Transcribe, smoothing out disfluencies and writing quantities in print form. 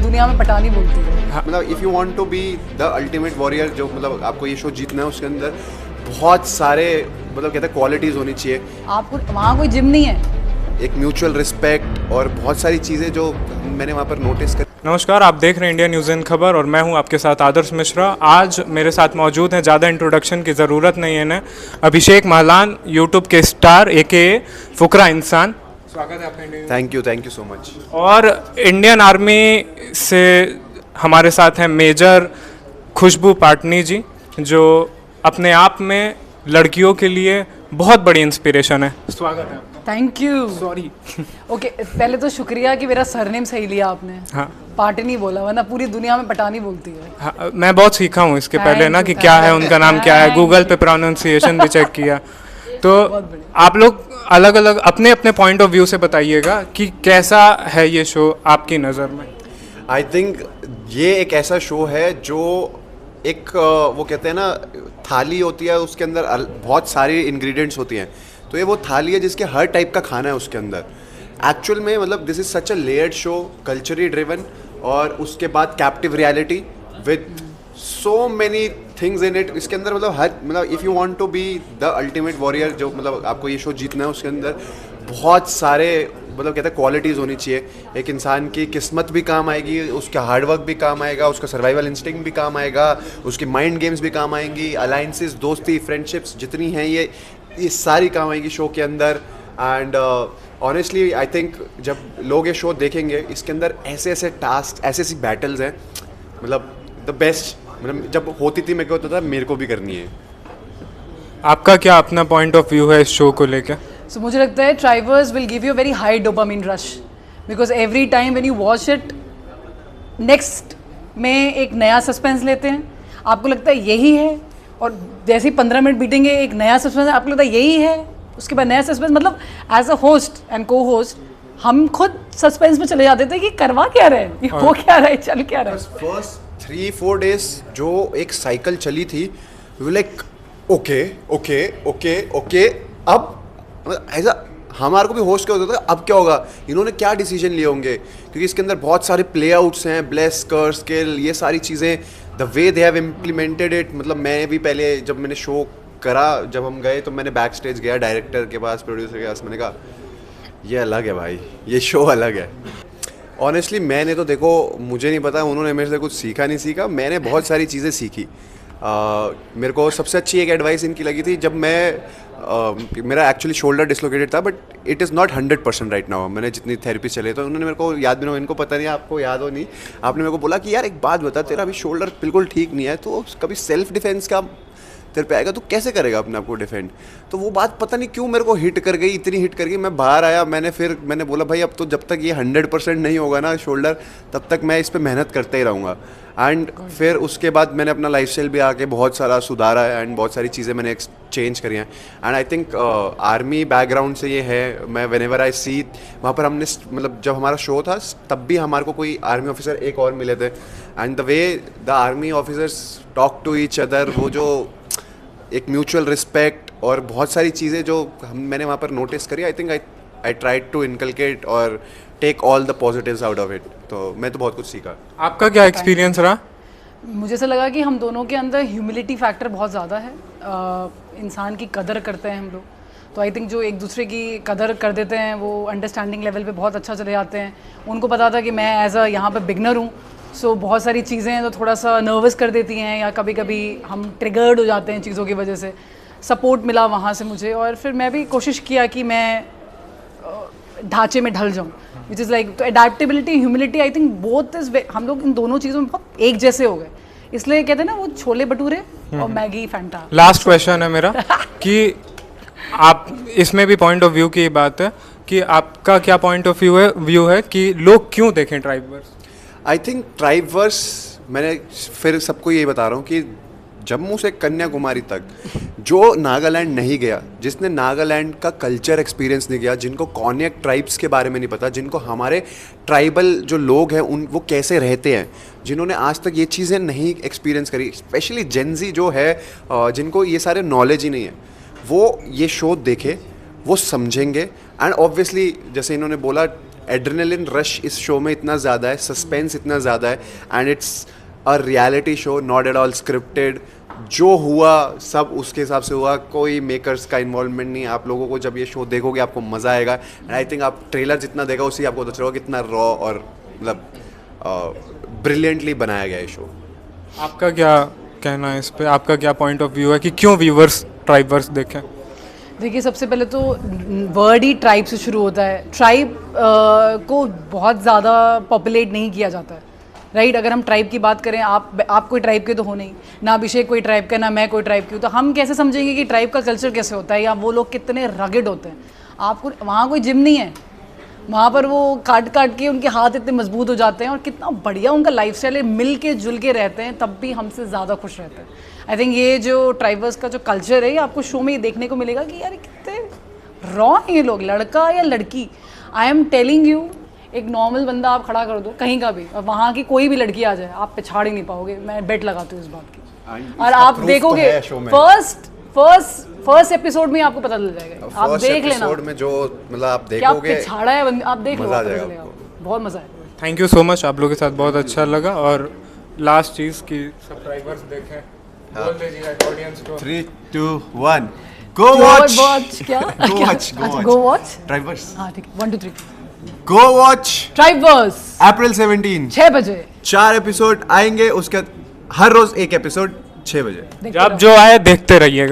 दुनिया में पठानी बोलती है। मतलब if you want to be the ultimate warrior, जो मतलब आपको ये शो जीतना है, उसके अंदर बहुत सारे मतलब कहते हैं क्वालिटीज़ होनी चाहिए। आपको वहाँ कोई जिम नहीं है, एक म्यूचुअल रिस्पेक्ट और बहुत सारी चीज़ें जो मैंने वहाँ पर नोटिस कर। नमस्कार, आप देख रहे हैं इंडिया न्यूज़ इन खबर और मैं हूं आपके साथ आदर्श मिश्रा। आज मेरे साथ मौजूद हैं, ज़्यादा इंट्रोडक्शन की ज़रूरत नहीं है इन्हें, अभिषेक महलान, यूट्यूब के स्टार एके फुकरा इंसान। स्वागत है आपका India. Thank you so much. और इंडियन आर्मी से हमारे साथ हैं मेजर खुशबू पाटनी जी, जो अपने आप में लड़कियों के लिए बहुत बड़ी इंस्पिरेशन है। स्वागत है। Thank you. सॉरी। ओके, पहले तो शुक्रिया कि मेरा सरनेम सही लिया आपने। हाँ, पाटनी बोला, वरना पूरी दुनिया में पठानी बोलती है। हाँ, मैं बहुत सीखा हूँ इसके पहले ना कि Thank क्या you, है, उनका नाम क्या है, thank गूगल you. पे प्रोनाउंसिएशन भी चेक किया। तो बहुत बढ़िया। आप लोग अलग अलग अपने अपने पॉइंट ऑफ व्यू से बताइएगा कि कैसा है ये शो आपकी नज़र में। आई थिंक ये एक ऐसा शो है जो एक वो कहते हैं ना थाली होती है, उसके अंदर बहुत सारी इंग्रेडिएंट्स होती हैं, तो ये वो थाली है जिसके हर टाइप का खाना है उसके अंदर। एक्चुअल में मतलब this is such a layered show, culturally driven, और उसके बाद captive reality with so many things in it. इसके अंदर मतलब हर मतलब if you want to be the ultimate warrior, जो मतलब आपको ये शो जीतना है, उसके अंदर बहुत सारे मतलब कहते हैं क्वालिटीज़ होनी चाहिए। एक इंसान की किस्मत भी काम आएगी, उसका हार्डवर्क भी काम आएगा, उसका सर्वाइवल इंस्टिंक्ट भी काम आएगा, उसकी माइंड गेम्स भी काम आएंगी, अलाइंसेस, दोस्ती, फ्रेंडशिप्स जितनी हैं ये सारी काम आएगी शो के अंदर। एंड ऑनेस्टली आई थिंक जब लोग ये शो देखेंगे, इसके अंदर ऐसे ऐसे टास्क, ऐसी ऐसी बैटल्स हैं, मतलब द बेस्ट। मतलब जब होती थी, मैं क्या होता था, मेरे को भी करनी है। आपका क्या अपना पॉइंट ऑफ व्यू है इस शो को लेकर? सो मुझे लगता है traverse will give you very high dopamine rush, because every time when you watch it, next में एक नया सस्पेंस लेते हैं, आपको लगता है यही है, और जैसे ही 15 मिनट बीतेंगे एक नया सस्पेंस, आपको लगता है यही है, उसके बाद नया सस्पेंस। मतलब एज अ होस्ट एंड को होस्ट हम खुद सस्पेंस में चले जाते थे कि करवा क्या रहे हैं, ये हो क्या रहा है, चल क्या रहा है। फर्स्ट 3-4 डेज जो एक साइकिल चली थी, like okay okay okay okay, अब ऐसा हमारे को भी होस्ट क्या होता था, अब क्या होगा, इन्होंने क्या डिसीजन लिए होंगे, क्योंकि इसके अंदर बहुत सारे प्ले आउट्स हैं, ब्लेस, कर्स, किल, ये सारी चीज़ें, the way they have implemented it. मतलब मैं भी पहले जब मैंने शो करा, जब हम गए तो मैंने बैक स्टेज गया डायरेक्टर के पास, प्रोड्यूसर के पास, मैंने कहा ये अलग है भाई, ये शो अलग है। ऑनेस्टली मैंने तो देखो, मुझे नहीं पता उन्होंने मेरे से कुछ सीखा नहीं सीखा, मैंने बहुत सारी चीज़ें सीखी। मेरे को सबसे अच्छी एक एडवाइस इनकी लगी थी, जब मैं मेरा एक्चुअली शोल्डर डिसलोकेटेड था, but it is not 100% right now. मैंने जितनी थेरेपी चले, तो उन्होंने मेरे को याद भी नहीं, इनको पता नहीं, आपको याद हो नहीं, आपने मेरे को बोला कि यार एक बात बता, तेरा अभी शोल्डर बिल्कुल ठीक नहीं है, तो कभी सेल्फ डिफेंस का तेरे पे आएगा तो कैसे करेगा अपने आप को डिफेंड। तो वो बात पता नहीं क्यों मेरे को हिट कर गई, इतनी हिट कर गई। मैं बाहर आया, मैंने बोला भाई अब तो जब तक ये 100% नहीं होगा ना शोल्डर, तब तक मैं इस पे मेहनत करते ही रहूँगा। एंड फिर उसके बाद मैंने अपना लाइफस्टाइल भी आके बहुत सारा सुधारा है, एंड बहुत सारी चीज़ें मैंने चेंज करी हैं। And I think army background से ये है, मैं व्हेनेवर आई सी, वहाँ पर हमने मतलब जब हमारा शो था तब भी हमारे को कोई आर्मी ऑफिसर एक और मिले थे, and the way the army officers talk to each other, वो जो एक म्यूचुअल रिस्पेक्ट और बहुत सारी चीज़ें जो मैंने वहाँ पर नोटिस करी, I think I tried to inculcate और take all the positives out of it. तो मैं तो बहुत कुछ सीखा। आपका क्या एक्सपीरियंस रहा? मुझे ऐसा लगा कि हम दोनों के अंदर ह्यूमिलिटी फैक्टर बहुत ज़्यादा है, इंसान की कदर करते हैं हम लोग, तो आई थिंक जो एक दूसरे की कदर कर देते हैं वो अंडरस्टैंडिंग लेवल पे बहुत अच्छा चले जाते हैं। उनको पता था कि मैं एज अ यहाँ पे बिगनर हूँ, सो बहुत सारी चीज़ें तो थोड़ा सा नर्वस कर देती हैं, या कभी कभी हम ट्रिगर्ड हो जाते हैं चीज़ों की वजह से। सपोर्ट मिला वहाँ से मुझे, और फिर मैं भी कोशिश किया कि मैं ढांचे में ढल जाऊँ, विच इज़ लाइक, तो adaptability, humility, I think both is, हम लोग इन दोनों चीज़ों में बहुत एक जैसे हो गए, इसलिए कहते हैं ना वो छोले भटूरे और मैगी फैंटा। लास्ट क्वेश्चन है मेरा कि आप इसमें भी पॉइंट ऑफ व्यू की बात है कि आपका क्या पॉइंट ऑफ व्यू है कि लोग क्यों देखें ट्राइबर्स? आई थिंक ट्राइबर्स, मैंने फिर सबको यही बता रहा हूँ कि जम्मू से कन्याकुमारी तक जो नागालैंड नहीं गया, जिसने नागालैंड का कल्चर एक्सपीरियंस नहीं किया, जिनको कॉन्यक ट्राइब्स के बारे में नहीं पता, जिनको हमारे ट्राइबल जो लोग हैं उन वो कैसे रहते हैं, जिन्होंने आज तक ये चीज़ें नहीं एक्सपीरियंस करी, स्पेशली जेनजी जो है, जिनको ये सारे नॉलेज ही नहीं है, वो ये शो देखे, वो समझेंगे। एंड ऑब्वियसली जैसे इन्होंने बोला, एड्रेनलिन रश इस शो में इतना ज़्यादा है, सस्पेंस इतना ज़्यादा है, and it's a reality show, not at all scripted. जो हुआ सब उसके हिसाब से हुआ, कोई मेकर्स का इन्वॉल्वमेंट नहीं। आप लोगों को जब ये शो देखोगे आपको मज़ा आएगा, एंड आई थिंक आप ट्रेलर जितना देखा उससे आपको पता चलेगा कितना रॉ और मतलब ब्रिलियंटली बनाया गया है शो। आपका क्या कहना है इस पे, आपका क्या पॉइंट ऑफ व्यू है कि क्यों व्यूवर्स ट्राइबर्स देखें? देखिए, सबसे पहले तो वर्ड ही ट्राइब से शुरू होता है। ट्राइब को बहुत ज़्यादा पॉपुलेट नहीं किया जाता है, राइट? अगर हम ट्राइब की बात करें, आप कोई ट्राइब के तो हो नहीं, ना अभिषेक कोई ट्राइब का, ना मैं कोई ट्राइब की हूँ, तो हम कैसे समझेंगे कि ट्राइब का कल्चर कैसे होता है या वो लोग कितने रगेड होते हैं? आपको वहाँ कोई जिम नहीं है, वहाँ पर वो काट काट के उनके हाथ इतने मजबूत हो जाते हैं और कितना बढ़िया उनका लाइफस्टाइल है, मिल के जुल के रहते हैं, तब भी हमसे ज़्यादा खुश रहते हैं। आई थिंक ये जो ट्राइबर्स का जो कल्चर है, ये आपको शो में ये देखने को मिलेगा कि यार कितने रॉ हैं ये लोग, लड़का या लड़की। आई एम टेलिंग यू, एक नॉर्मल बंदा आप खड़ा कर दो कहीं का भी, और वहाँ की कोई भी लड़की आ जाए, आप पिछाड़ ही नहीं पाओगे, मैं बेट लगाती हूँ इस बात की। और आप देखोगे फर्स्ट एपिसोड में आपको पता चल जाएगा, आप देख लेना एपिसोड में जो मतलब आप क्या देखोगे, पिछाड़ा है, आप देख लो, मजा आ आपको जाएगा चलेगा, आपको। बहुत मजा है। थैंक यू सो मच, आप लोगों के साथ बहुत अच्छा लगा। और लास्ट चीज़ की सब्सक्राइबर्स देखें, बोल दीजिए ऑडियंस को। 3, 2, 1 गो वॉच। क्या गो वॉच? ट्राइबर्स, हाँ ठीक है, 1 2 3 गो वॉच। ट्राइबर्स अप्रैल 17 6 बजे 4 एपिसोड आएंगे, उसके बाद हर रोज एक एपिसोड 6 बजे। देखते जब रहो। जो आए देखते रहिएगा।